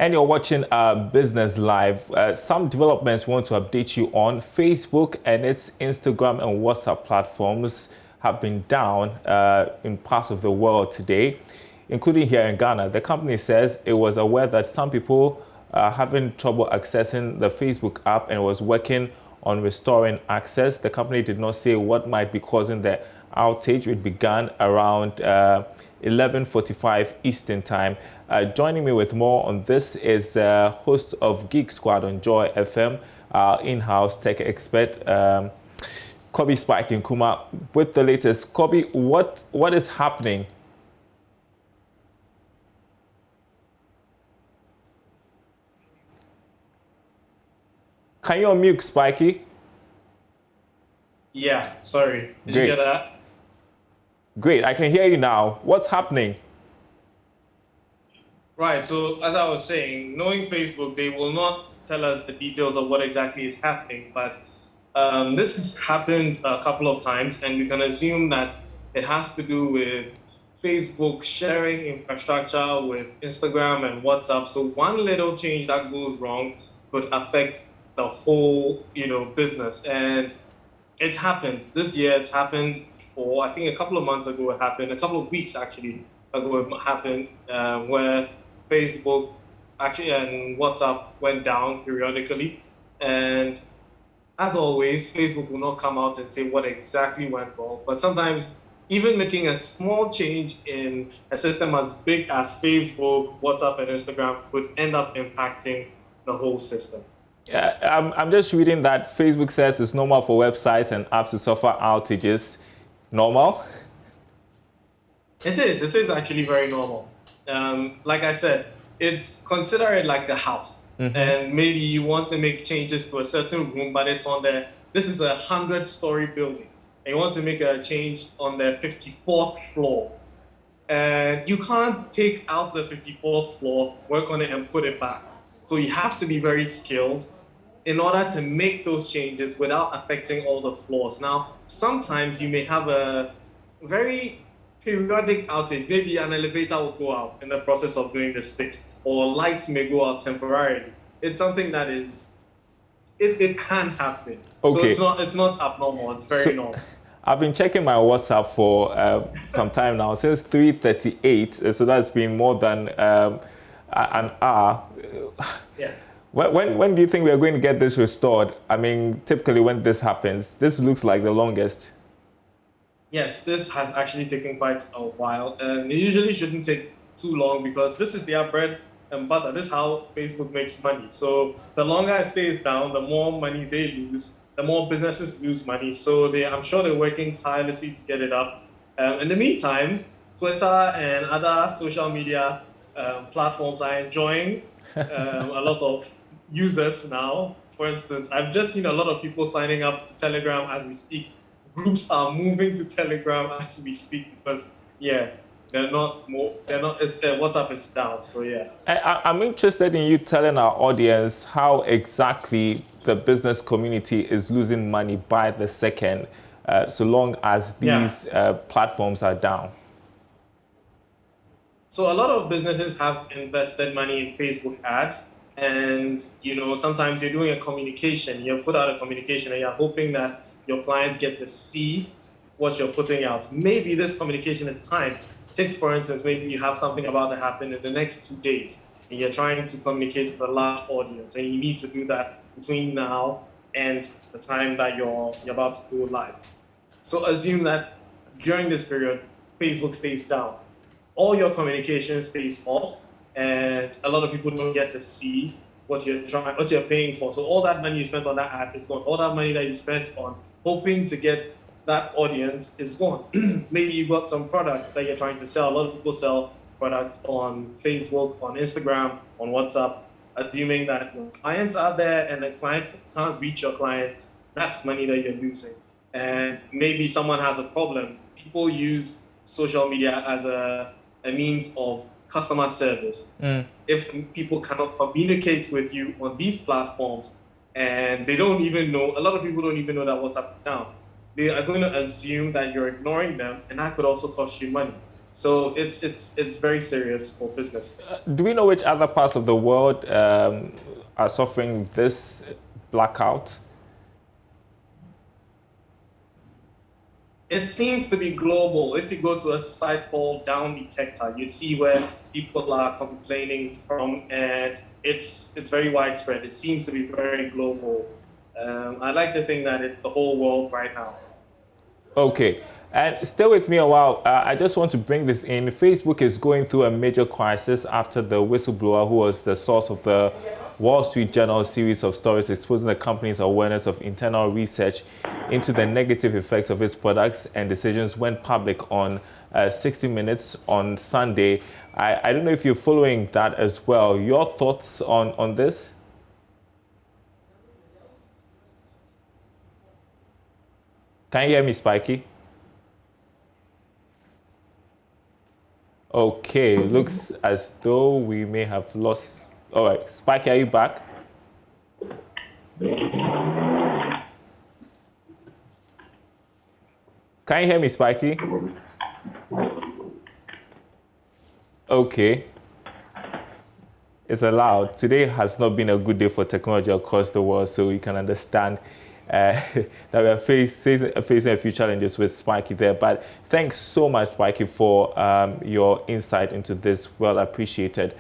And you're watching Business Live. Some developments we want to update you on. Facebook and its Instagram and WhatsApp platforms have been down in parts of the world today, including here in Ghana. The company says it was aware that some people are having trouble accessing the Facebook app and was working on restoring access. The company did not say what might be causing the outage. It began around 11:45 Eastern Time. Joining me with more on this is host of Geek Squad on Joy FM, in-house tech expert, Kobe Spike in Kuma, with the latest. Kobe, what is happening? Can you unmute, Spikey? Yeah, sorry. Did you get that? Great, I can hear you now. What's happening? Right, so as I was saying, knowing Facebook, they will not tell us the details of what exactly is happening, but this has happened a couple of times, and we can assume that it has to do with Facebook sharing infrastructure with Instagram and WhatsApp. So one little change that goes wrong could affect the whole, business. And it's happened this year. It's happened before. I think a couple of months ago it happened. A couple of weeks actually ago it happened, where Facebook actually and WhatsApp went down periodically. And as always, Facebook will not come out and say what exactly went wrong. But sometimes even making a small change in a system as big as Facebook, WhatsApp, and Instagram could end up impacting the whole system. I'm just reading that Facebook says it's normal for websites and apps to suffer outages. Normal? It is actually very normal. Like I said, consider it like the house. Mm-hmm. And maybe you want to make changes to a certain room, but this is a 100-story building. And you want to make a change on the 54th floor. And you can't take out the 54th floor, work on it, and put it back. So you have to be very skilled in order to make those changes without affecting all the floors. Now, sometimes you may have a very periodic outage. Maybe an elevator will go out in the process of doing this fix, or lights may go out temporarily. It's something that it can happen. Okay. So it's not abnormal. It's very normal. I've been checking my WhatsApp for some time now, since 3:38. So that's been more than an hour. Yeah. When do you think we are going to get this restored? I mean, typically when this happens, this looks like the longest. Yes, this has actually taken quite a while, and it usually shouldn't take too long because this is their bread and butter. This is how Facebook makes money. So the longer it stays down, the more money they lose, the more businesses lose money. So I'm sure they're working tirelessly to get it up. In the meantime, Twitter and other social media platforms are enjoying a lot of users now. For instance, I've just seen a lot of people signing up to Telegram as we speak. Groups are moving to Telegram as we speak because, WhatsApp is down, so yeah. I'm interested in you telling our audience how exactly the business community is losing money by the second, so long as these platforms are down. So a lot of businesses have invested money in Facebook ads, and sometimes you're doing a communication. You put out a communication, and you're hoping that your clients get to see what you're putting out. Maybe this communication is timed. Take, for instance, maybe you have something about to happen in the next 2 days, and you're trying to communicate with a large audience, and you need to do that between now and the time that you're about to go live. So assume that during this period, Facebook stays down. All your communication stays off, and a lot of people don't get to see what you're paying for. So all that money you spent on that ad is gone. All that money that you spent on hoping to get that audience is gone. Maybe you got some products that you're trying to sell. A lot of people sell products on Facebook, on Instagram, on WhatsApp, assuming that your clients are there and the clients can't reach your clients. That's money that you're losing. And maybe someone has a problem. People use social media as a means of customer service. If people cannot communicate with you on these platforms, and they don't even know, a lot of people don't even know that WhatsApp is down, they are going to assume that you're ignoring them, and that could also cost you money. So it's very serious for business. Do we know which other parts of the world are suffering this blackout? It seems to be global. If you go to a site called Down Detector, you see where people are complaining from, and it's very widespread. It seems to be very global. I'd like to think that it's the whole world right now. Okay. And stay with me a while. I just want to bring this in. Facebook is going through a major crisis after the whistleblower, who was the source of the Wall Street Journal series of stories exposing the company's awareness of internal research into the negative effects of its products and decisions, went public on 60 Minutes on Sunday. I don't know if you're following that as well. Your thoughts on this? Can you hear me, Spiky? Okay, looks as though we may have lost. All right, Spiky, are you back? Can you hear me, Spiky? Okay. It's allowed. Today has not been a good day for technology across the world, so you can understand that we are facing a few challenges with Spiky there. But thanks so much, Spiky, for your insight into this. Well appreciated.